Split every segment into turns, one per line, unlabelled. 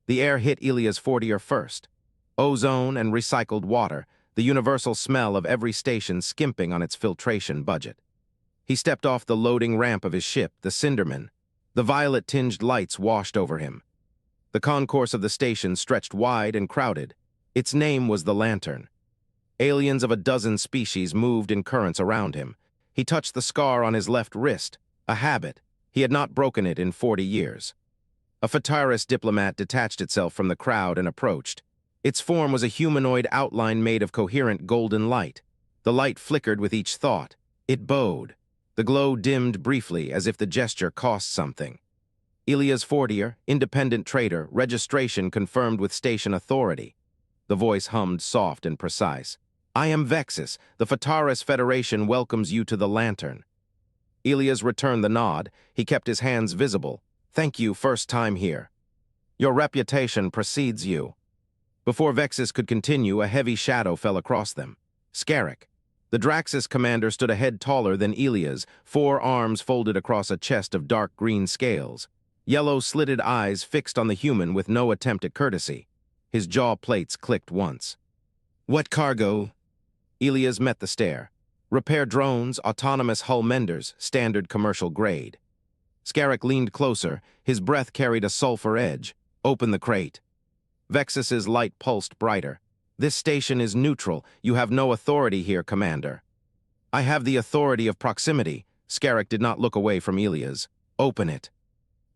The air hit Elias Fortier first. Ozone and recycled water, the universal smell of every station skimping on its filtration budget. He stepped off the loading ramp of his ship, the Cinderman. The violet-tinged lights washed over him. The concourse of the station stretched wide and crowded. Its name was the Lantern. Aliens of a dozen species moved in currents around him. He touched the scar on his left wrist, a habit. He had not broken it in 40 years. A Photaris diplomat detached itself from the crowd and approached. Its form was a humanoid outline made of coherent golden light. The light flickered with each thought. It bowed. The glow dimmed briefly as if the gesture cost something. Elias Fortier, independent trader, registration confirmed with station authority. The voice hummed soft and precise. I am Vexis. The Photaris Federation welcomes you to the Lantern. Elias returned the nod. He kept his hands visible. Thank you, first time here. Your reputation precedes you. Before Vexis could continue, a heavy shadow fell across them. Skarrik. The Draxis commander stood a head taller than Elias, 4 arms folded across a chest of dark green scales. Yellow slitted eyes fixed on the human with no attempt at courtesy. His jaw plates clicked once. What cargo? Elias met the stare. Repair drones, autonomous hull menders, standard commercial grade. Skarrik leaned closer. His breath carried a sulfur edge. Open the crate. Vexis's light pulsed brighter. This station is neutral. You have no authority here, Commander. I have the authority of proximity. Skarrik did not look away from Elias. Open it.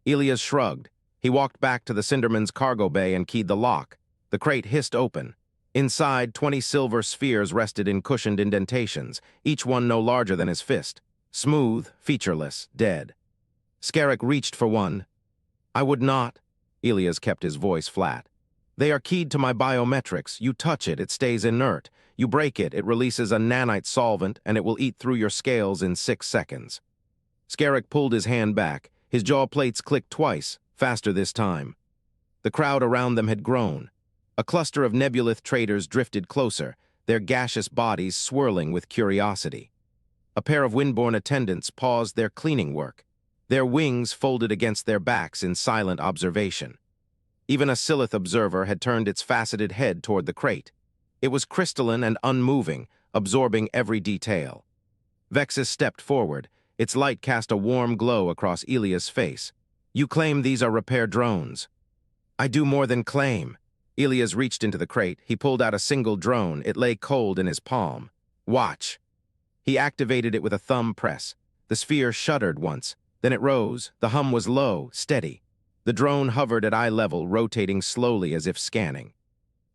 Elias shrugged. He walked back to the Cinderman's cargo bay and keyed the lock. The crate hissed open. Inside, 20 silver spheres rested in cushioned indentations, each one no larger than his fist. Smooth, featureless, dead. Skarrik reached for one. I would not. Elias kept his voice flat. They are keyed to my biometrics. You touch it, it stays inert. You break it, it releases a nanite solvent, and it will eat through your scales in 6 seconds. Skarrik pulled his hand back. His jaw plates clicked twice, faster this time. The crowd around them had grown. A cluster of nebulith traders drifted closer, their gaseous bodies swirling with curiosity. A pair of windborne attendants paused their cleaning work, their wings folded against their backs in silent observation. Even a Silith observer had turned its faceted head toward the crate. It was crystalline and unmoving, absorbing every detail. Vexis stepped forward. Its light cast a warm glow across Elias' face. You claim these are repair drones. I do more than claim. Elias reached into the crate. He pulled out a single drone. It lay cold in his palm. Watch. He activated it with a thumb press. The sphere shuddered once. Then it rose. The hum was low, steady. The drone hovered at eye level, rotating slowly as if scanning.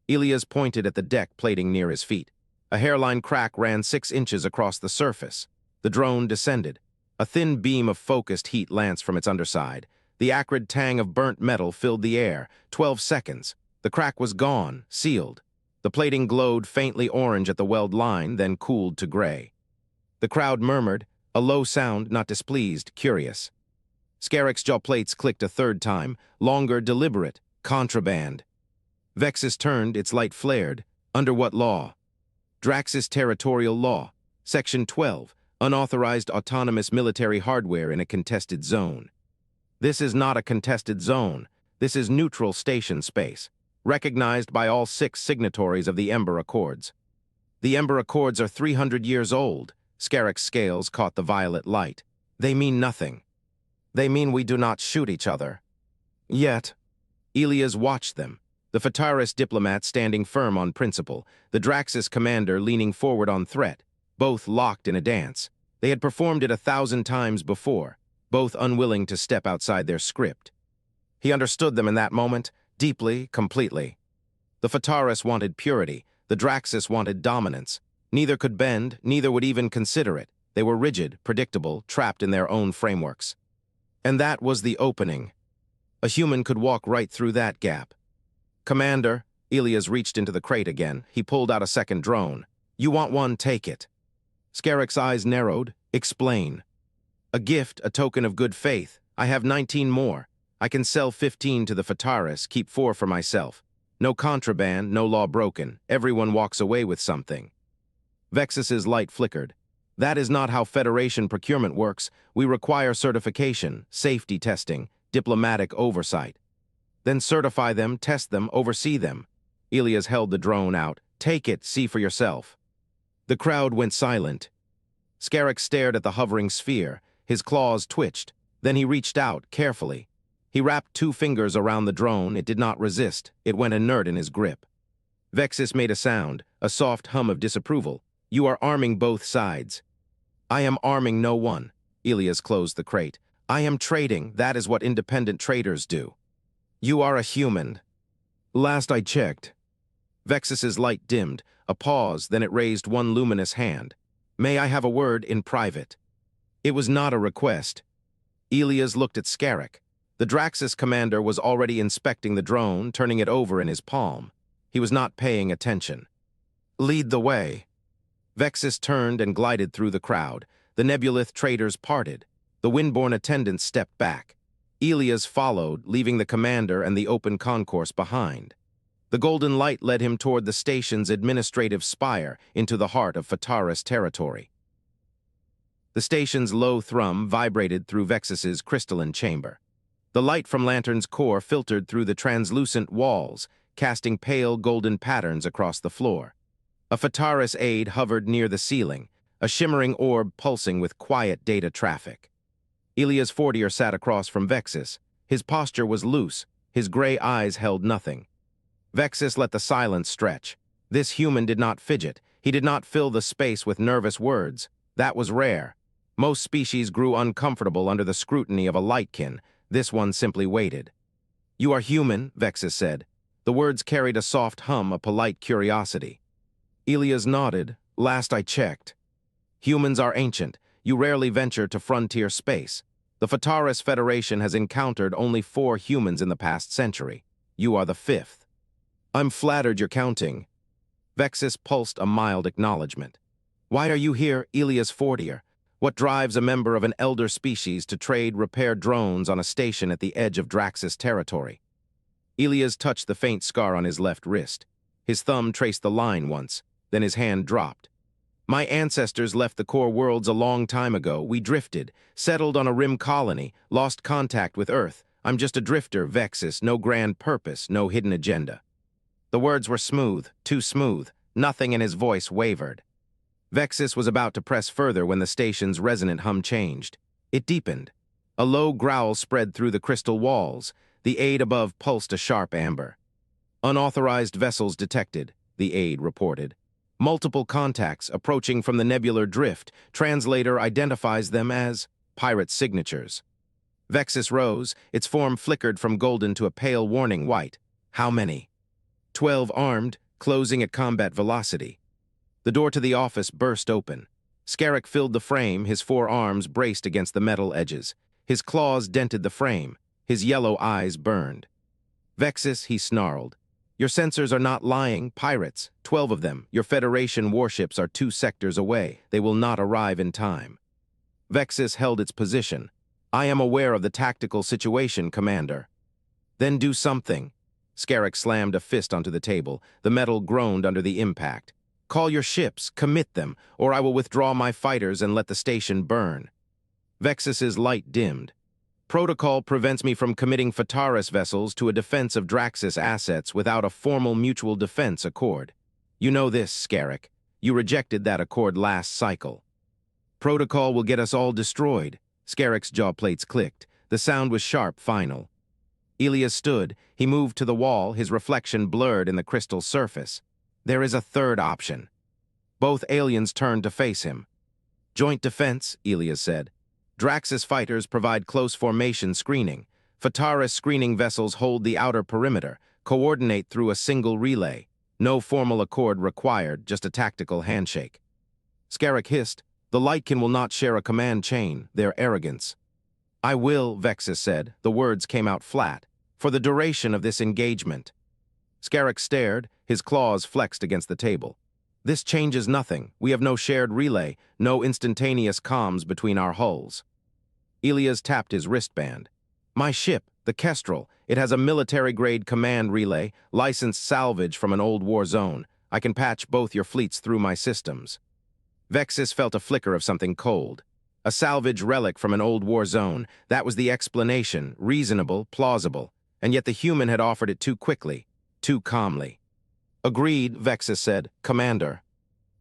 Elias pointed at the deck plating near his feet. A hairline crack ran 6 inches across the surface. The drone descended. A thin beam of focused heat lanced from its underside. The acrid tang of burnt metal filled the air. 12 seconds. The crack was gone, sealed. The plating glowed faintly orange at the weld line, then cooled to gray. The crowd murmured, a low sound, not displeased, curious. Skarrik's jaw plates clicked a 3rd time, longer, deliberate, contraband. Vexis turned, its light flared. Under what law? Draxis territorial law. Section 12, unauthorized autonomous military hardware in a contested zone. This is not a contested zone. This is neutral station space, recognized by all 6 signatories of the Ember Accords. The Ember Accords are 300 years old. Skarrik's scales caught the violet light. They mean nothing. They mean we do not shoot each other. Yet, Elias watched them, the Photaris diplomat standing firm on principle, the Draxis commander leaning forward on threat, both locked in a dance. They had performed it 1,000 times before, both unwilling to step outside their script. He understood them in that moment, deeply, completely. The Photaris wanted purity, the Draxis wanted dominance. Neither could bend, neither would even consider it. They were rigid, predictable, trapped in their own frameworks. And that was the opening. A human could walk right through that gap. Commander, Elias reached into the crate again. He pulled out a second drone. You want one, take it. Skarrik's eyes narrowed. Explain. A gift, a token of good faith. I have 19 more. I can sell 15 to the Photaris, keep 4 for myself. No contraband, no law broken. Everyone walks away with something. Vexis's light flickered. That is not how Federation procurement works. We require certification, safety testing, diplomatic oversight. Then certify them, test them, oversee them. Elias held the drone out. Take it, see for yourself. The crowd went silent. Skarrik stared at the hovering sphere. His claws twitched. Then he reached out, carefully. He wrapped 2 fingers around the drone. It did not resist. It went inert in his grip. Vexis made a sound, a soft hum of disapproval. You are arming both sides. I am arming no one. Elias closed the crate. I am trading. That is what independent traders do. You are a human. Last I checked. Vexis's light dimmed. A pause, then it raised one luminous hand. May I have a word in private? It was not a request. Elias looked at Skarrik. The Draxus commander was already inspecting the drone, turning it over in his palm. He was not paying attention. Lead the way. Vexis turned and glided through the crowd. The Nebulith traders parted. The Windborn attendants stepped back. Elias followed, leaving the commander and the open concourse behind. The golden light led him toward the station's administrative spire into the heart of Photaris territory. The station's low thrum vibrated through Vexis's crystalline chamber. The light from Lantern's core filtered through the translucent walls, casting pale golden patterns across the floor. A Photaris aide hovered near the ceiling, a shimmering orb pulsing with quiet data traffic. Elias Fortier sat across from Vexis. His posture was loose, his gray eyes held nothing. Vexis let the silence stretch. This human did not fidget. He did not fill the space with nervous words. That was rare. Most species grew uncomfortable under the scrutiny of a lightkin. This one simply waited. You are human, Vexis said. The words carried a soft hum, a polite curiosity. Elias nodded. Last I checked. Humans are ancient. You rarely venture to frontier space. The Photaris Federation has encountered only 4 humans in the past century. You are the 5th. I'm flattered you're counting. Vexis pulsed a mild acknowledgement. Why are you here, Elias Fortier? What drives a member of an elder species to trade repair drones on a station at the edge of Draxus territory? Elias touched the faint scar on his left wrist. His thumb traced the line once, then his hand dropped. My ancestors left the core worlds a long time ago. We drifted, settled on a rim colony, lost contact with Earth. I'm just a drifter, Vexis, no grand purpose, no hidden agenda. The words were smooth, too smooth. Nothing in his voice wavered. Vexis was about to press further when the station's resonant hum changed. It deepened. A low growl spread through the crystal walls. The aide above pulsed a sharp amber. Unauthorized vessels detected, the aide reported. Multiple contacts approaching from the nebular drift. Translator identifies them as pirate signatures. Vexis rose. Its form flickered from golden to a pale warning white. How many? 12 armed, closing at combat velocity. The door to the office burst open. Skarrik filled the frame, his 4 arms braced against the metal edges. His claws dented the frame. His yellow eyes burned. Vexis, he snarled. Your sensors are not lying, pirates. 12 of them. Your Federation warships are 2 sectors away. They will not arrive in time. Vexis held its position. I am aware of the tactical situation, Commander. Then do something. Skarrik slammed a fist onto the table. The metal groaned under the impact. Call your ships, commit them, or I will withdraw my fighters and let the station burn. Vexis's light dimmed. Protocol prevents me from committing Photaris vessels to a defense of Draxus assets without a formal mutual defense accord. You know this, Skarrik. You rejected that accord last cycle. Protocol will get us all destroyed. Skarrik's jaw plates clicked. The sound was sharp, final. Elias stood. He moved to the wall, his reflection blurred in the crystal surface. There is a third option. Both aliens turned to face him. Joint defense, Elias said. Draxus fighters provide close formation screening. Photaris screening vessels hold the outer perimeter, coordinate through a single relay. No formal accord required, just a tactical handshake. Skarrik hissed. The Lightkin will not share a command chain, their arrogance. I will, Vexis said. The words came out flat. For the duration of this engagement. Skarrik stared, his claws flexed against the table. This changes nothing. We have no shared relay, no instantaneous comms between our hulls. Elias tapped his wristband. My ship, the Kestrel, it has a military-grade command relay, licensed salvage from an old war zone. I can patch both your fleets through my systems. Vexis felt a flicker of something cold. A salvage relic from an old war zone. That was the explanation, reasonable, plausible. and yet the human had offered it too quickly, too calmly. Agreed, Vexis said. Commander.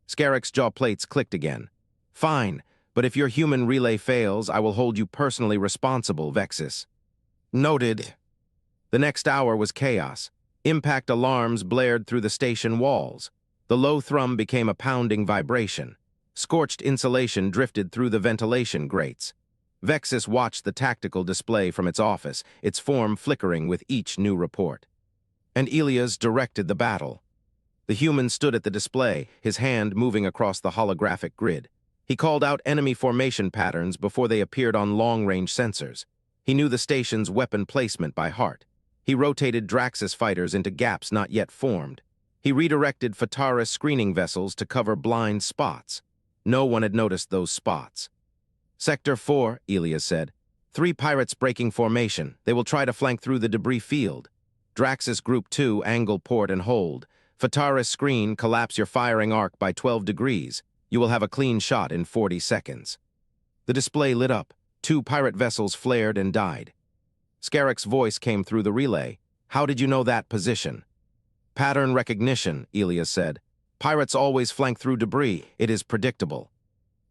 Skarrik's jaw plates clicked again. Fine, but if your human relay fails, I will hold you personally responsible, Vexis. Noted. The next hour was chaos. Impact alarms blared through the station walls. The low thrum became a pounding vibration. Scorched insulation drifted through the ventilation grates. Vexis watched the tactical display from its office, its form flickering with each new report. And Elias directed the battle. The human stood at the display, his hand moving across the holographic grid. He called out enemy formation patterns before they appeared on long-range sensors. He knew the station's weapon placement by heart. He rotated Draxus fighters into gaps not yet formed. He redirected Photaris screening vessels to cover blind spots. No one had noticed those spots. Sector 4, Elias said. 3 pirates breaking formation. They will try to flank through the debris field. Draxus Group 2, angle port and hold. Photaris screen, collapse your firing arc by 12 degrees. You will have a clean shot in 40 seconds. The display lit up. 2 pirate vessels flared and died. Skarrik's voice came through the relay. How did you know that position? Pattern recognition, Elias said. Pirates always flank through debris. It is predictable.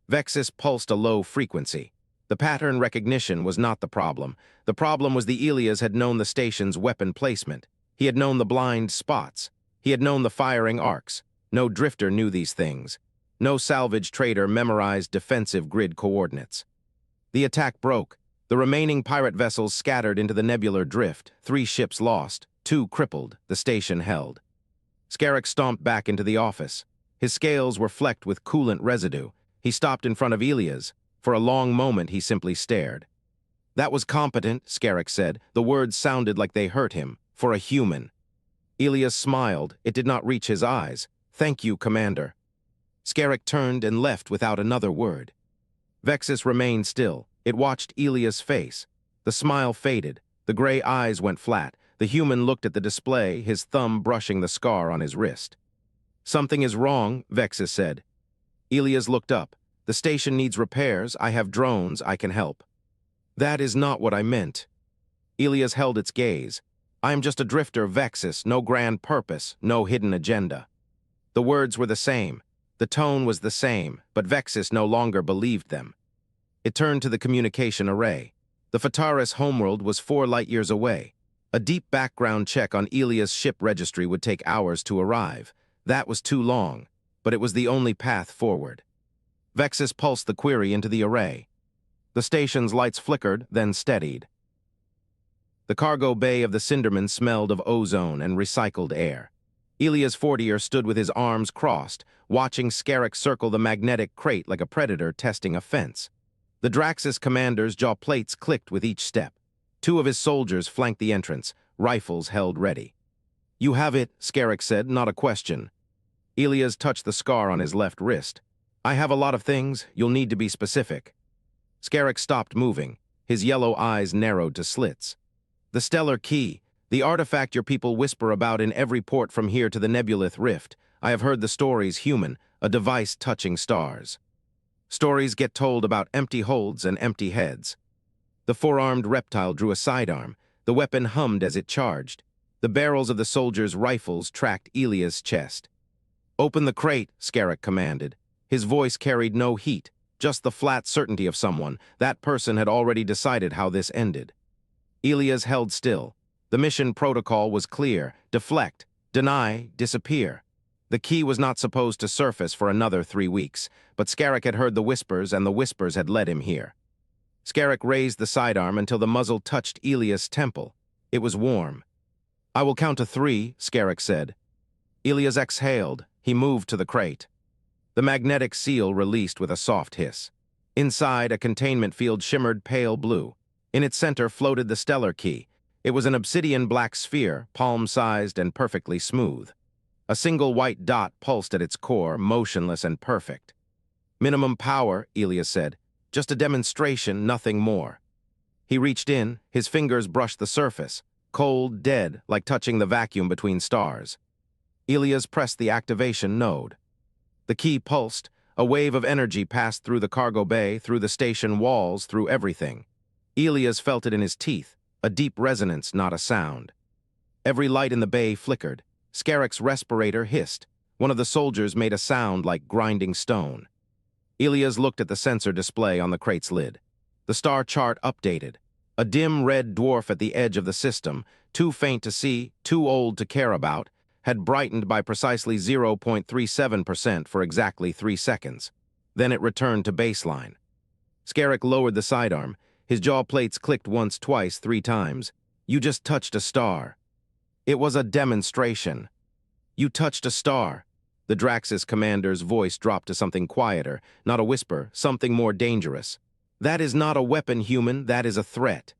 Vexis pulsed a low frequency. The pattern recognition was not the problem. The problem was the Elias had known the station's weapon placement. He had known the blind spots. He had known the firing arcs. No drifter knew these things. No salvage trader memorized defensive grid coordinates. The attack broke. The remaining pirate vessels scattered into the nebular drift. 3 ships lost, 2 crippled, the station held. Skarrik stomped back into the office. His scales were flecked with coolant residue. He stopped in front of Elias. For a long moment, he simply stared. That was competent, Skarrik said. The words sounded like they hurt him. For a human. Elias smiled. It did not reach his eyes. Thank you, Commander. Skarrik turned and left without another word. Vexis remained still. It watched Elias' face. The smile faded. The gray eyes went flat. The human looked at the display, his thumb brushing the scar on his wrist. Something is wrong, Vexis said. Elias looked up. The station needs repairs. I have drones. I can help. That is not what I meant. Elias held its gaze. I am just a drifter, Vexis. No grand purpose. No hidden agenda. The words were the same. The tone was the same, but Vexis no longer believed them. It turned to the communication array. The Photaris homeworld was 4 light-years away. A deep background check on Elias' ship registry would take hours to arrive. That was too long, but it was the only path forward. Vexis pulsed the query into the array. The station's lights flickered, then steadied. The cargo bay of the Cinderman smelled of ozone and recycled air. Elias Fortier stood with his arms crossed, watching Skarrik circle the magnetic crate like a predator testing a fence. The Draxus commander's jaw plates clicked with each step. 2 of his soldiers flanked the entrance, rifles held ready. You have it, Skarrik said, not a question. Elias touched the scar on his left wrist. I have a lot of things. You'll need to be specific. Skarrik stopped moving. His yellow eyes narrowed to slits. The stellar key, the artifact your people whisper about in every port from here to the nebulith rift. I have heard the stories, human, a device touching stars. Stories get told about empty holds and empty heads. The 4-armed reptile drew a sidearm. The weapon hummed as it charged. The barrels of the soldiers' rifles tracked Elias' chest. Open the crate, Skarrik commanded. His voice carried no heat, just the flat certainty of someone. That person had already decided how this ended. Elias held still. The mission protocol was clear. Deflect, deny, disappear. The key was not supposed to surface for another 3 weeks, but Skarrik had heard the whispers, and the whispers had led him here. Skarrik raised the sidearm until the muzzle touched Elias' temple. It was warm. I will count to 3, Skarrik said. Elias exhaled. He moved to the crate. The magnetic seal released with a soft hiss. Inside, a containment field shimmered pale blue. In its center floated the stellar key. It was an obsidian black sphere, palm-sized and perfectly smooth. A single white dot pulsed at its core, motionless and perfect. Minimum power, Elias said. Just a demonstration, nothing more. He reached in, his fingers brushed the surface, cold, dead, like touching the vacuum between stars. Elias pressed the activation node. The key pulsed. A wave of energy passed through the cargo bay, through the station walls, through everything. Elias felt it in his teeth, a deep resonance, not a sound. Every light in the bay flickered. Skarrik's respirator hissed. One of the soldiers made a sound like grinding stone. Elias looked at the sensor display on the crate's lid. The star chart updated. A dim red dwarf at the edge of the system, too faint to see, too old to care about, had brightened by precisely 0.37% for exactly 3 seconds. Then it returned to baseline. Skarrik lowered the sidearm. His jaw plates clicked once, twice, 3 times. You just touched a star. It was a demonstration. You touched a star. The Draxis commander's voice dropped to something quieter, not a whisper, something more dangerous. That is not a weapon, human, that is a threat.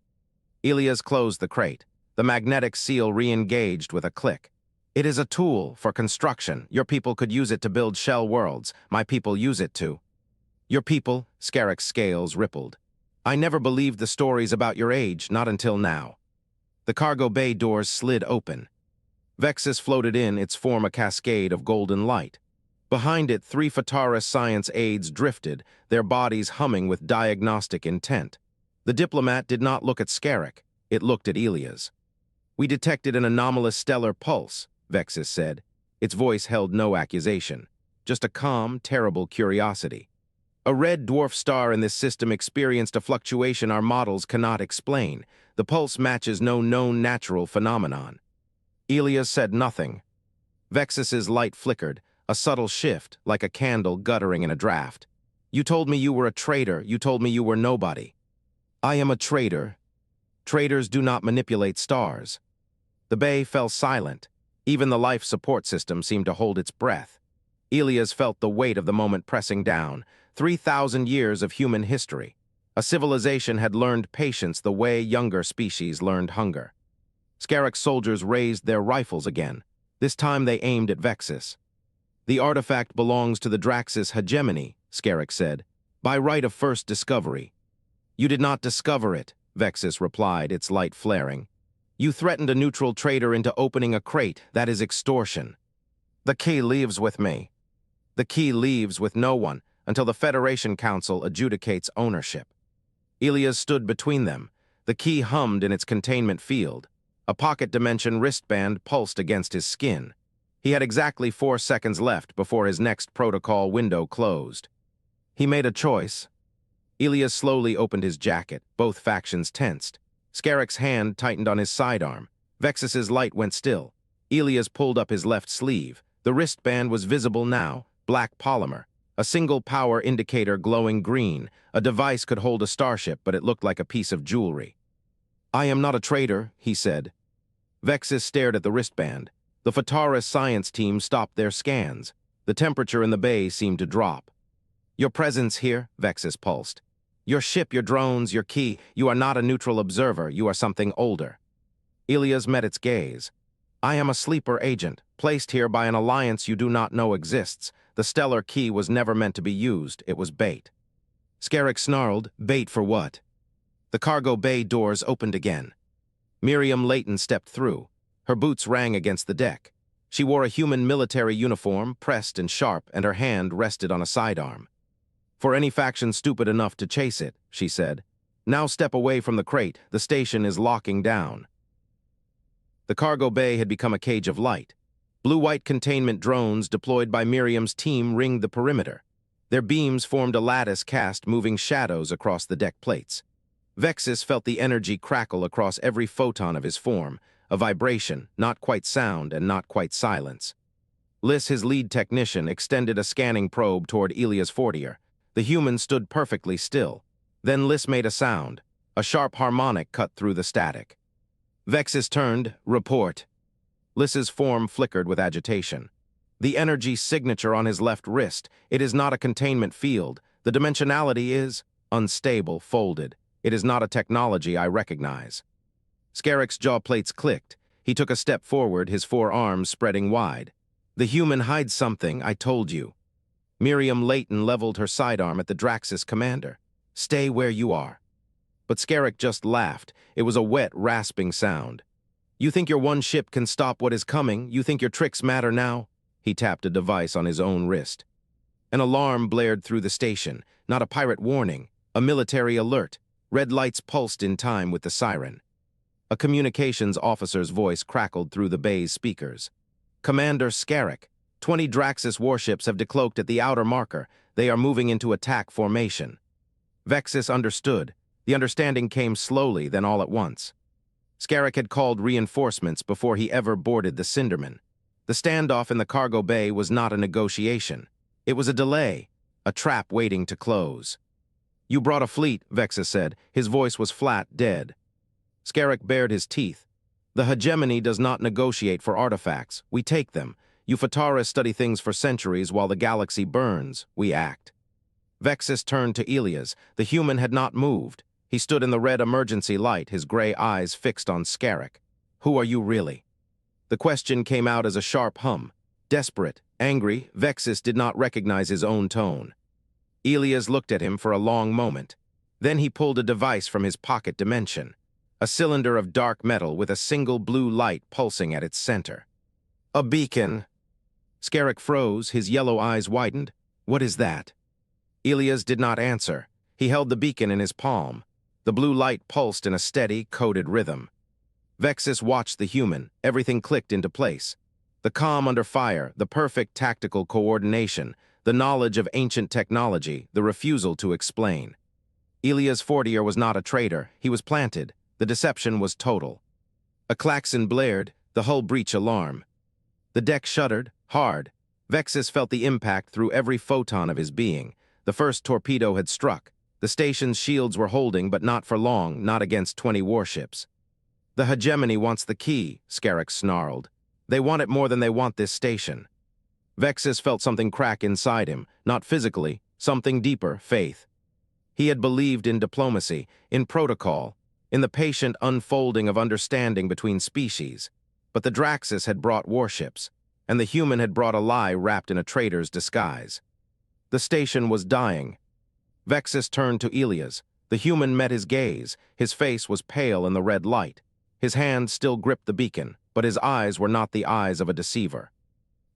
Elias closed the crate. The magnetic seal re-engaged with a click. It is a tool for construction. Your people could use it to build shell worlds. My people use it to. Your people, Skarrik's scales rippled. I never believed the stories about your age, not until now. The cargo bay doors slid open. Vexis floated in, its form a cascade of golden light. Behind it, 3 Photaris science aides drifted, their bodies humming with diagnostic intent. The diplomat did not look at Skarrik, it looked at Elias. We detected an anomalous stellar pulse, Vexis said. Its voice held no accusation, just a calm, terrible curiosity. A red dwarf star in this system experienced a fluctuation our models cannot explain. The pulse matches no known natural phenomenon. Elias said nothing. Vexis's light flickered, a subtle shift, like a candle guttering in a draft. You told me you were a traitor. You told me you were nobody. I am a traitor. Traitors do not manipulate stars. The bay fell silent. Even the life support system seemed to hold its breath. Elias felt the weight of the moment pressing down. 3,000 years of human history. A civilization had learned patience the way younger species learned hunger. Skarrik's soldiers raised their rifles again. This time they aimed at Vexis. The artifact belongs to the Draxis hegemony, Skarrik said, by right of first discovery. You did not discover it, Vexis replied, its light flaring. You threatened a neutral trader into opening a crate. That is extortion. The key leaves with me. The key leaves with no one until the Federation Council adjudicates ownership. Elias stood between them. The key hummed in its containment field. A pocket dimension wristband pulsed against his skin. He had exactly 4 seconds left before his next protocol window closed. He made a choice. Elias slowly opened his jacket, both factions tensed. Skarrik's hand tightened on his sidearm. Vexis's light went still. Elias pulled up his left sleeve. The wristband was visible now, black polymer. A single power indicator glowing green. A device could hold a starship, but it looked like a piece of jewelry. I am not a traitor, he said. Vexis stared at the wristband. The Photaris science team stopped their scans. The temperature in the bay seemed to drop. Your presence here, Vexis pulsed. Your ship, your drones, your key. You are not a neutral observer. You are something older. Elias met its gaze. I am a sleeper agent, placed here by an alliance you do not know exists. The stellar key was never meant to be used. It was bait. Skarrik snarled, bait for what? The cargo bay doors opened again. Miriam Layton stepped through. Her boots rang against the deck. She wore a human military uniform, pressed and sharp, and her hand rested on a sidearm. For any faction stupid enough to chase it, she said. Now step away from the crate. The station is locking down. The cargo bay had become a cage of light. Blue-white containment drones deployed by Miriam's team ringed the perimeter. Their beams formed a lattice cast moving shadows across the deck plates. Vexis felt the energy crackle across every photon of his form, a vibration, not quite sound and not quite silence. Liss, his lead technician, extended a scanning probe toward Elias Fortier. The human stood perfectly still. Then Liss made a sound. A sharp harmonic cut through the static. Vexis turned, report. Liss's form flickered with agitation. The energy signature on his left wrist. It is not a containment field. The dimensionality is unstable, folded. It is not a technology I recognize. Skarrik's jaw plates clicked. He took a step forward, his 4 arms spreading wide. The human hides something, I told you. Miriam Layton leveled her sidearm at the Draxis commander. Stay where you are. But Skarrik just laughed. It was a wet, rasping sound. You think your one ship can stop what is coming? You think your tricks matter now? He tapped a device on his own wrist. An alarm blared through the station, not a pirate warning, a military alert. Red lights pulsed in time with the siren. A communications officer's voice crackled through the bay's speakers. "Commander Skarrik, 20 Draxus warships have decloaked at the outer marker. They are moving into attack formation." Vexis understood. The understanding came slowly, then all at once. Skarrik had called reinforcements before he ever boarded the Cinderman. The standoff in the cargo bay was not a negotiation. It was a delay, a trap waiting to close. "You brought a fleet," Vexis said. His voice was flat, dead. Skarrik bared his teeth. "The hegemony does not negotiate for artifacts. We take them. You Photaris study things for centuries while the galaxy burns. We act." Vexis turned to Elias. The human had not moved. He stood in the red emergency light, his gray eyes fixed on Skarrik. "Who are you really?" The question came out as a sharp hum. Desperate, angry, Vexis did not recognize his own tone. Elias looked at him for a long moment. Then he pulled a device from his pocket dimension. A cylinder of dark metal with a single blue light pulsing at its center. "A beacon." Skarrik froze, his yellow eyes widened. "What is that?" Elias did not answer. He held the beacon in his palm. The blue light pulsed in a steady, coded rhythm. Vexis watched the human. Everything clicked into place. The calm under fire, the perfect tactical coordination, the knowledge of ancient technology, the refusal to explain. Elias Fortier was not a traitor. He was planted. The deception was total. A klaxon blared, the hull breach alarm. The deck shuddered, hard. Vexis felt the impact through every photon of his being. The first torpedo had struck. The station's shields were holding, but not for long, not against 20 warships. "The hegemony wants the key," Skarrik snarled. "They want it more than they want this station." Vexis felt something crack inside him, not physically, something deeper, faith. He had believed in diplomacy, in protocol, in the patient unfolding of understanding between species. But the Draxus had brought warships, and the human had brought a lie wrapped in a traitor's disguise. The station was dying. Vexis turned to Elias. The human met his gaze. His face was pale in the red light. His hand still gripped the beacon, but his eyes were not the eyes of a deceiver.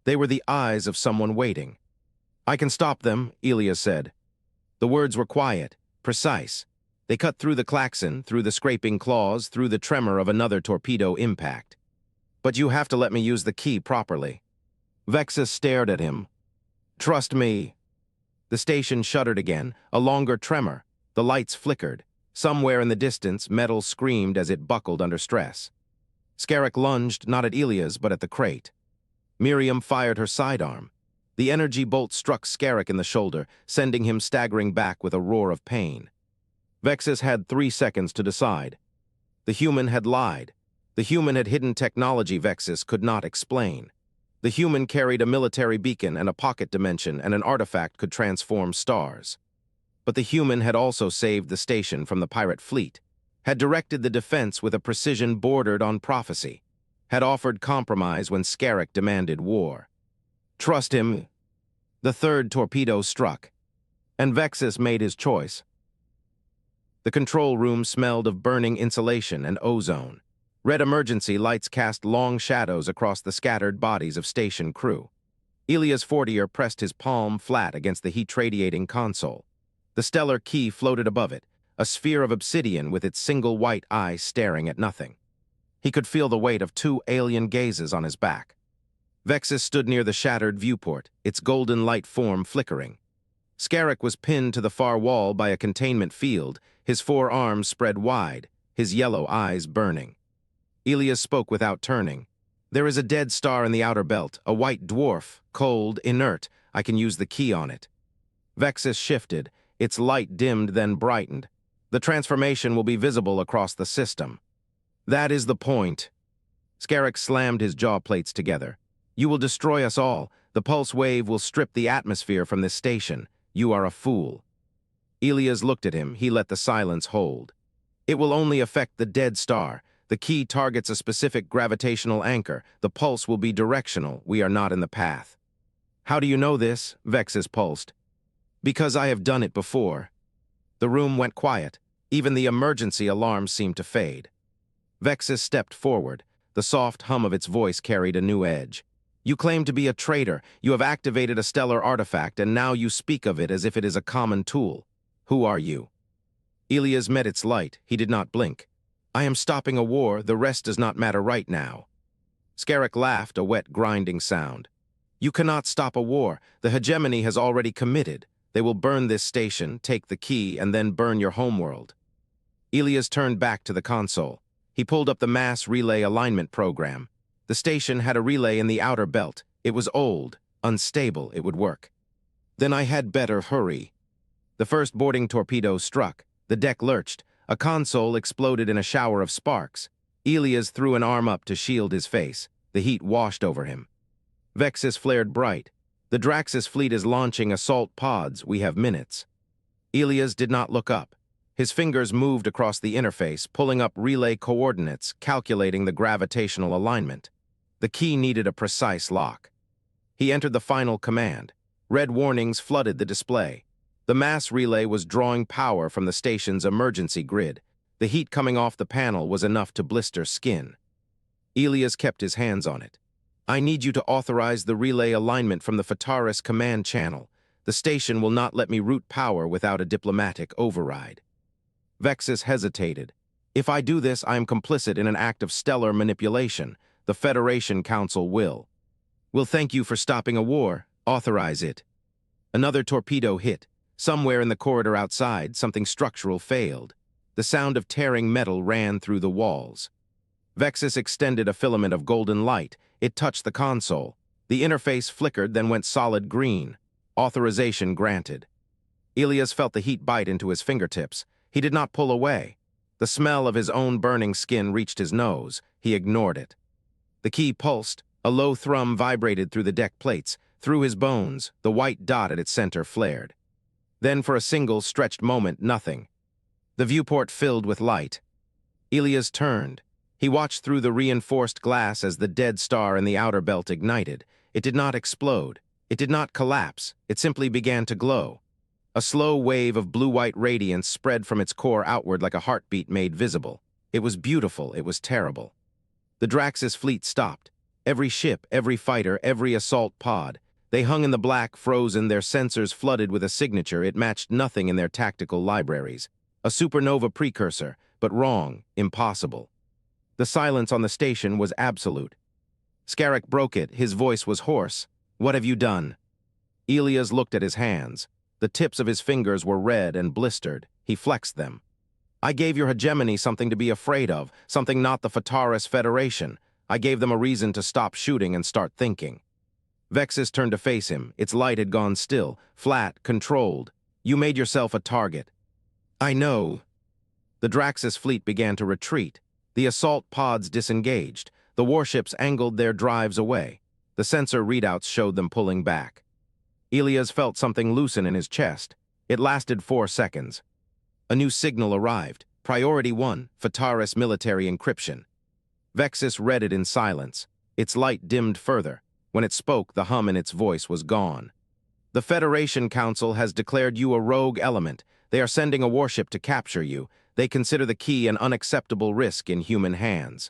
They were the eyes of someone waiting. "I can stop them," Elias said. The words were quiet, precise. They cut through the klaxon, through the scraping claws, through the tremor of another torpedo impact. "But you have to let me use the key properly." Vexis stared at him. "Trust me." The station shuddered again, a longer tremor. The lights flickered. Somewhere in the distance, metal screamed as it buckled under stress. Skarrik lunged not at Elias, but at the crate. Miriam fired her sidearm. The energy bolt struck Skarrik in the shoulder, sending him staggering back with a roar of pain. Vexis had 3 seconds to decide. The human had lied. The human had hidden technology Vexis could not explain. The human carried a military beacon and a pocket dimension, and an artifact could transform stars. But the human had also saved the station from the pirate fleet, had directed the defense with a precision bordered on prophecy, had offered compromise when Skarrik demanded war. "Trust him." The third torpedo struck, and Vexis made his choice. The control room smelled of burning insulation and ozone. Red emergency lights cast long shadows across the scattered bodies of station crew. Elias Fortier pressed his palm flat against the heat-radiating console. The stellar key floated above it, a sphere of obsidian with its single white eye staring at nothing. He could feel the weight of 2 alien gazes on his back. Vexis stood near the shattered viewport, its golden light form flickering. Skarrik was pinned to the far wall by a containment field, his 4 arms spread wide, his yellow eyes burning. Elias spoke without turning. "There is a dead star in the outer belt, a white dwarf, cold, inert. I can use the key on it." Vexis shifted. Its light dimmed, then brightened. "The transformation will be visible across the system." "That is the point." Skarrik slammed his jaw plates together. "You will destroy us all. The pulse wave will strip the atmosphere from this station. You are a fool." Elias looked at him. He let the silence hold. "It will only affect the dead star. The key targets a specific gravitational anchor. The pulse will be directional. We are not in the path." "How do you know this?" Vexis pulsed. "Because I have done it before." The room went quiet. Even the emergency alarm seemed to fade. Vexis stepped forward. The soft hum of its voice carried a new edge. "You claim to be a traitor. You have activated a stellar artifact, and now you speak of it as if it is a common tool. Who are you?" Elias met its light. He did not blink. I am stopping a war, the rest does not matter right now. Skarrik laughed, a wet, grinding sound. You cannot stop a war. The hegemony has already committed. They will burn this station, take the key, and then burn your homeworld. Elias turned back to the console. He pulled up the mass relay alignment program. The station had a relay in the outer belt. It was old, unstable, it would work. Then I had better hurry. The first boarding torpedo struck. The deck lurched. A console exploded in a shower of sparks. Elias threw an arm up to shield his face. The heat washed over him. Vexis flared bright. The Draxus fleet is launching assault pods. We have minutes. Elias did not look up. His fingers moved across the interface, pulling up relay coordinates, calculating the gravitational alignment. The key needed a precise lock. He entered the final command. Red warnings flooded the display. The mass relay was drawing power from the station's emergency grid. The heat coming off the panel was enough to blister skin. Elias kept his hands on it. I need you to authorize the relay alignment from the Photaris command channel. The station will not let me route power without a diplomatic override. Vexis hesitated. If I do this, I am complicit in an act of stellar manipulation. The Federation Council will. We'll thank you for stopping a war. Authorize it. Another torpedo hit. Somewhere in the corridor outside, something structural failed. The sound of tearing metal ran through the walls. Vexis extended a filament of golden light. It touched the console. The interface flickered, then went solid green. Authorization granted. Elias felt the heat bite into his fingertips. He did not pull away. The smell of his own burning skin reached his nose. He ignored it. The key pulsed. A low thrum vibrated through the deck plates. Through his bones, the white dot at its center flared. Then for a single, stretched moment, nothing. The viewport filled with light. Elias turned. He watched through the reinforced glass as the dead star in the outer belt ignited. It did not explode. It did not collapse. It simply began to glow. A slow wave of blue-white radiance spread from its core outward like a heartbeat made visible. It was beautiful. It was terrible. The Draxus fleet stopped. Every ship, every fighter, every assault pod. They hung in the black, frozen, their sensors flooded with a signature. It matched nothing in their tactical libraries. A supernova precursor, but wrong, impossible. The silence on the station was absolute. Skarrik broke it. His voice was hoarse. What have you done? Elias looked at his hands. The tips of his fingers were red and blistered. He flexed them. I gave your hegemony something to be afraid of, something not the Photaris Federation. I gave them a reason to stop shooting and start thinking. Vexis turned to face him. Its light had gone still, flat, controlled. You made yourself a target. I know. The Draxus fleet began to retreat. The assault pods disengaged. The warships angled their drives away. The sensor readouts showed them pulling back. Elias felt something loosen in his chest. It lasted 4 seconds. A new signal arrived. Priority 1, Photaris military encryption. Vexis read it in silence. Its light dimmed further. When it spoke, the hum in its voice was gone. The Federation Council has declared you a rogue element. They are sending a warship to capture you. They consider the key an unacceptable risk in human hands.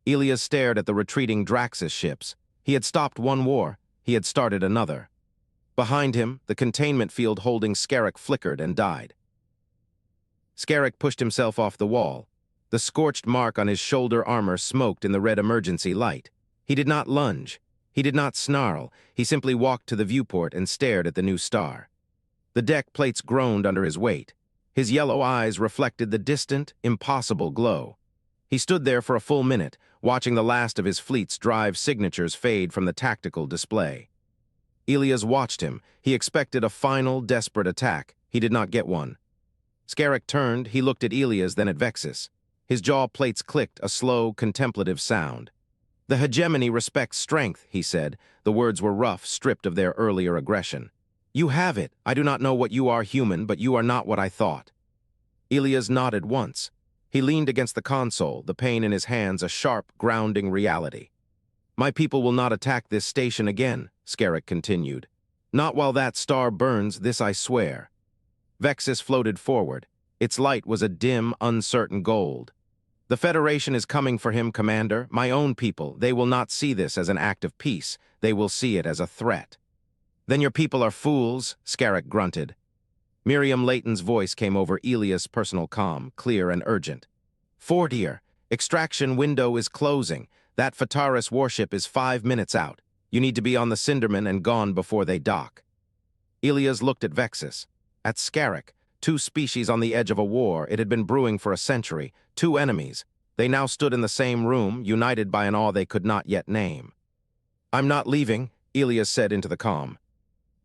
Elias stared at the retreating Draxus ships. He had stopped one war. He had started another. Behind him, the containment field holding Skarrik flickered and died. Skarrik pushed himself off the wall. The scorched mark on his shoulder armor smoked in the red emergency light. He did not lunge. He did not snarl. He simply walked to the viewport and stared at the new star. The deck plates groaned under his weight. His yellow eyes reflected the distant, impossible glow. He stood there for a full minute, watching the last of his fleet's drive signatures fade from the tactical display. Elias watched him. He expected a final, desperate attack. He did not get one. Skarrik turned. He looked at Elias, then at Vexis. His jaw plates clicked, a slow, contemplative sound. The hegemony respects strength, he said. The words were rough, stripped of their earlier aggression. You have it. I do not know what you are, human, but you are not what I thought. Elias nodded once. He leaned against the console, the pain in his hands a sharp, grounding reality. My people will not attack this station again, Skarrik continued. Not while that star burns, this I swear. Vexis floated forward. Its light was a dim, uncertain gold. The Federation is coming for him, Commander. My own people. They will not see this as an act of peace. They will see it as a threat. Then your people are fools, Skarrik grunted. Miriam Layton's voice came over Elias' personal calm, clear and urgent. Fortier, extraction window is closing. That Photaris warship is 5 minutes out. You need to be on the Cinderman and gone before they dock. Elias looked at Vexis. At Skarrik, 2 species on the edge of a war. It had been brewing for a century. 2 enemies. They now stood in the same room, united by an awe they could not yet name. "I'm not leaving," Elias said into the calm.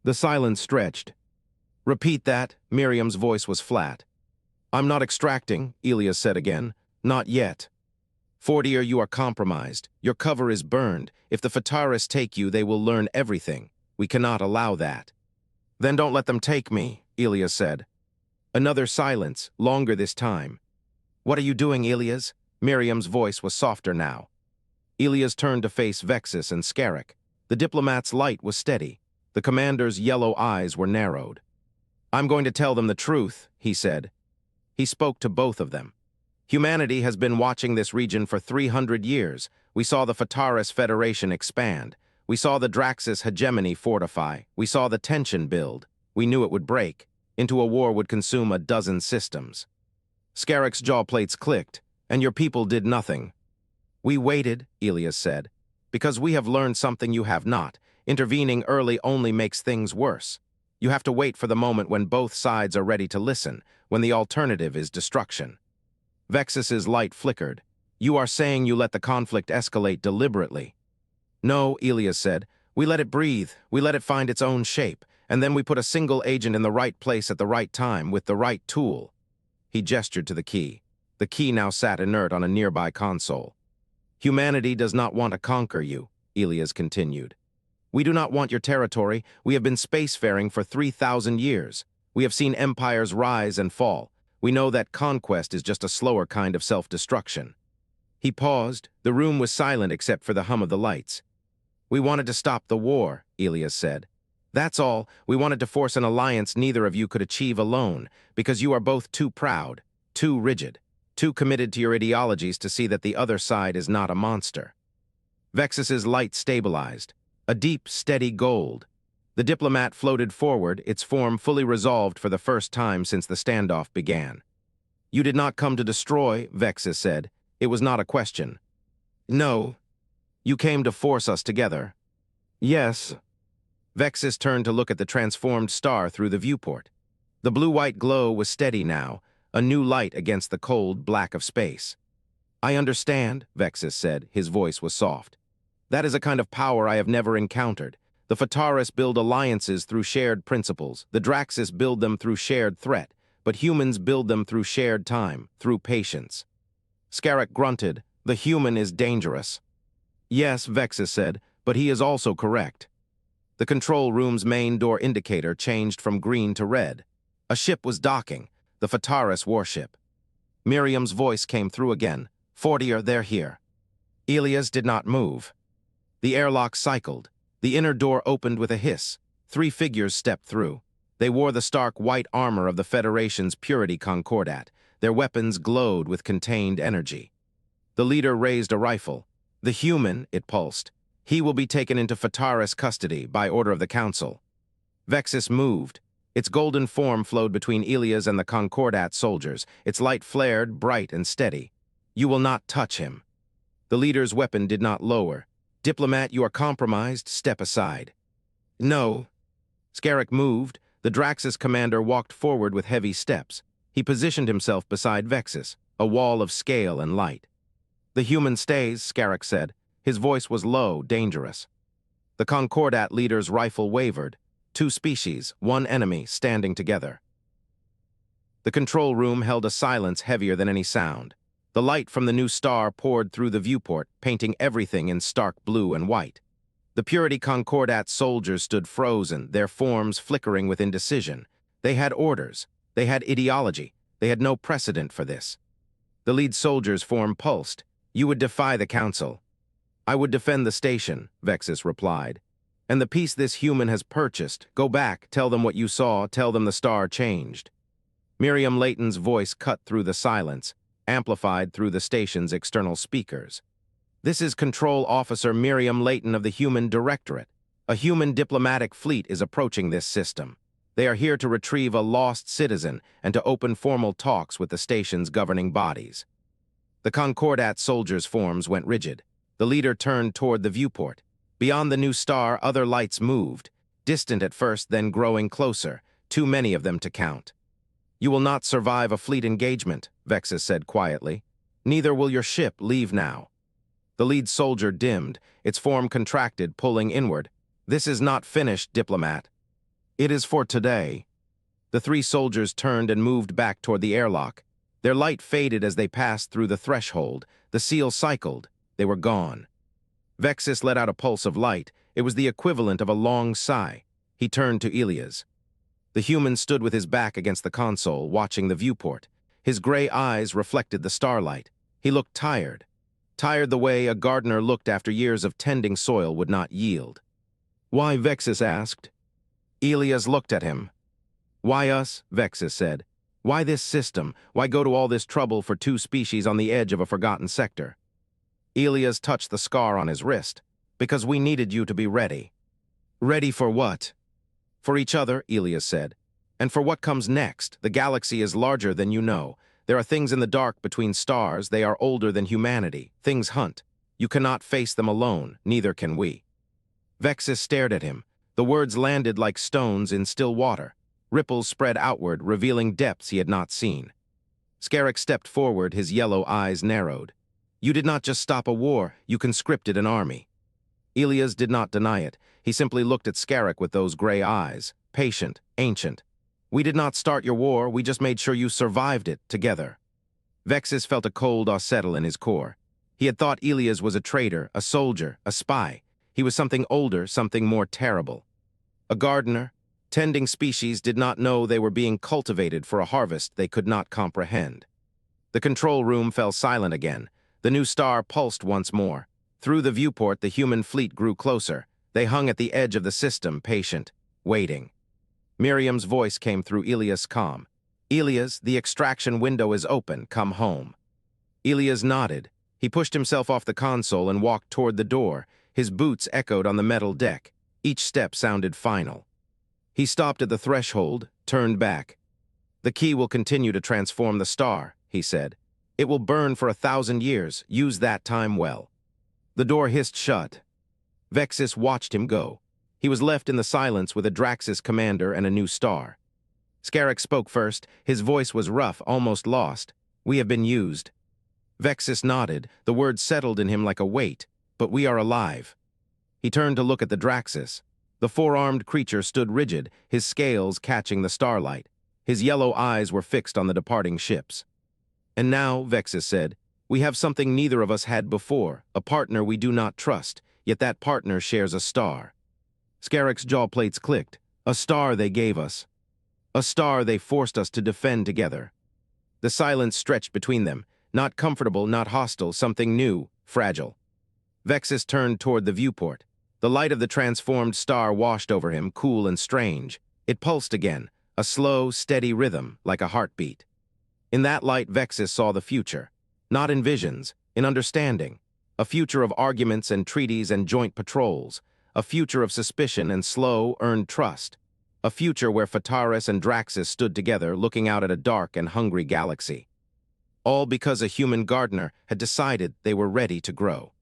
The silence stretched. "Repeat that." Miriam's voice was flat. "I'm not extracting," Elias said again. "Not yet. Fortier, you are compromised. Your cover is burned. If the Photaris take you, they will learn everything. We cannot allow that." "Then don't let them take me," Elias said. Another silence, longer this time. "What are you doing, Elias?" Miriam's voice was softer now. Elias turned to face Vexis and Skarrik. The diplomat's light was steady. The commander's yellow eyes were narrowed. "I'm going to tell them the truth," he said. He spoke to both of them. "Humanity has been watching this region for 300 years. We saw the Photaris Federation expand. We saw the Draxis hegemony fortify. We saw the tension build. We knew it would break. Into a war would consume a dozen systems." Skarrik's jaw plates clicked, "And your people did nothing." "We waited," Elias said, "because we have learned something you have not. Intervening early only makes things worse. You have to wait for the moment when both sides are ready to listen, when the alternative is destruction." Vexis's light flickered. "You are saying you let the conflict escalate deliberately." "No," Elias said. "We let it breathe. We let it find its own shape. And then we put a single agent in the right place at the right time with the right tool." He gestured to the key. The key now sat inert on a nearby console. "Humanity does not want to conquer you," Elias continued. "We do not want your territory. We have been spacefaring for 3,000 years. We have seen empires rise and fall. We know that conquest is just a slower kind of self-destruction." He paused. The room was silent except for the hum of the lights. "We wanted to stop the war," Elias said. "That's all. We wanted to force an alliance neither of you could achieve alone, because you are both too proud, too rigid, too committed to your ideologies to see that the other side is not a monster." Vexis's light stabilized. A deep, steady gold. The diplomat floated forward, its form fully resolved for the first time since the standoff began. "You did not come to destroy," Vexis said. "It was not a question." "No. You came to force us together." "Yes." Vexis turned to look at the transformed star through the viewport. The blue-white glow was steady now, a new light against the cold black of space. "I understand," Vexis said. His voice was soft. "That is a kind of power I have never encountered. The Photaris build alliances through shared principles. The Draxis build them through shared threat. But humans build them through shared time, through patience." Skarrik grunted. "The human is dangerous." "Yes," Vexis said, "but he is also correct." The control room's main door indicator changed from green to red. A ship was docking, the Photaris warship. Miriam's voice came through again. "Fortier, they're here." Elias did not move. The airlock cycled. The inner door opened with a hiss. 3 figures stepped through. They wore the stark white armor of the Federation's Purity Concordat. Their weapons glowed with contained energy. The leader raised a rifle. "The human," it pulsed. "He will be taken into Photaris custody by order of the Council." Vexis moved. Its golden form flowed between Elias and the Concordat soldiers. Its light flared, bright and steady. "You will not touch him." The leader's weapon did not lower. "Diplomat, you are compromised. Step aside." "No." Skarrik moved. The Draxis commander walked forward with heavy steps. He positioned himself beside Vexis, a wall of scale and light. "The human stays," Skarrik said. His voice was low, dangerous. The Concordat leader's rifle wavered. 2 species, 1 enemy, standing together. The control room held a silence heavier than any sound. The light from the new star poured through the viewport, painting everything in stark blue and white. The Purity Concordat soldiers stood frozen, their forms flickering with indecision. They had orders. They had ideology. They had no precedent for this. The lead soldier's form pulsed. "You would defy the Council." "I would defend the station," Vexis replied. "And the peace this human has purchased. Go back, tell them what you saw, tell them the star changed." Miriam Layton's voice cut through the silence, amplified through the station's external speakers. "This is Control Officer Miriam Layton of the Human Directorate. A human diplomatic fleet is approaching this system. They are here to retrieve a lost citizen and to open formal talks with the station's governing bodies." The Concordat soldiers' forms went rigid. The leader turned toward the viewport. Beyond the new star, other lights moved, distant at first, then growing closer, too many of them to count. "You will not survive a fleet engagement," Vexis said quietly. "Neither will your ship leave now." The lead soldier dimmed, its form contracted, pulling inward. "This is not finished, diplomat. It is for today." The three soldiers turned and moved back toward the airlock. Their light faded as they passed through the threshold. The seal cycled. They were gone. Vexis let out a pulse of light. It was the equivalent of a long sigh. He turned to Elias. The human stood with his back against the console, watching the viewport. His gray eyes reflected the starlight. He looked tired. Tired the way a gardener looked after years of tending soil would not yield. "Why?" Vexis asked. Elias looked at him. "Why us?" Vexis said. "Why this system? Why go to all this trouble for two species on the edge of a forgotten sector?" Elias touched the scar on his wrist. "Because we needed you to be ready." "Ready for what?" "For each other," Elias said. "And for what comes next. The galaxy is larger than you know. There are things in the dark between stars. They are older than humanity. Things hunt. You cannot face them alone. Neither can we." Vexis stared at him. The words landed like stones in still water. Ripples spread outward, revealing depths he had not seen. Skarrik stepped forward, his yellow eyes narrowed. "You did not just stop a war, you conscripted an army." Elias did not deny it. He simply looked at Skarrik with those gray eyes, patient, ancient. "We did not start your war, we just made sure you survived it, together." Vexis felt a cold unsettle in his core. He had thought Elias was a traitor, a soldier, a spy. He was something older, something more terrible. A gardener, tending species, did not know they were being cultivated for a harvest they could not comprehend. The control room fell silent again. The new star pulsed once more. Through the viewport, the human fleet grew closer. They hung at the edge of the system, patient, waiting. Miriam's voice came through Elias' comm. "Elias, the extraction window is open. Come home." Elias nodded. He pushed himself off the console and walked toward the door. His boots echoed on the metal deck. Each step sounded final. He stopped at the threshold, turned back. "The key will continue to transform the star," he said. "It will burn for 1,000 years. Use that time well." The door hissed shut. Vexis watched him go. He was left in the silence with a Draxis commander and a new star. Skarrik spoke first. His voice was rough, almost lost. "We have been used." Vexis nodded. The words settled in him like a weight. "But we are alive." He turned to look at the Draxis. The four-armed creature stood rigid, his scales catching the starlight. His yellow eyes were fixed on the departing ships. "And now," Vexis said, "we have something neither of us had before, a partner we do not trust, yet that partner shares a star." Skarrik's jaw plates clicked. "A star they gave us. A star they forced us to defend together." The silence stretched between them, not comfortable, not hostile, something new, fragile. Vexis turned toward the viewport. The light of the transformed star washed over him, cool and strange. It pulsed again, a slow, steady rhythm, like a heartbeat. In that light, Vexis saw the future. Not in visions, in understanding. A future of arguments and treaties and joint patrols. A future of suspicion and slow, earned trust. A future where Photaris and Draxis stood together, looking out at a dark and hungry galaxy. All because a human gardener had decided they were ready to grow.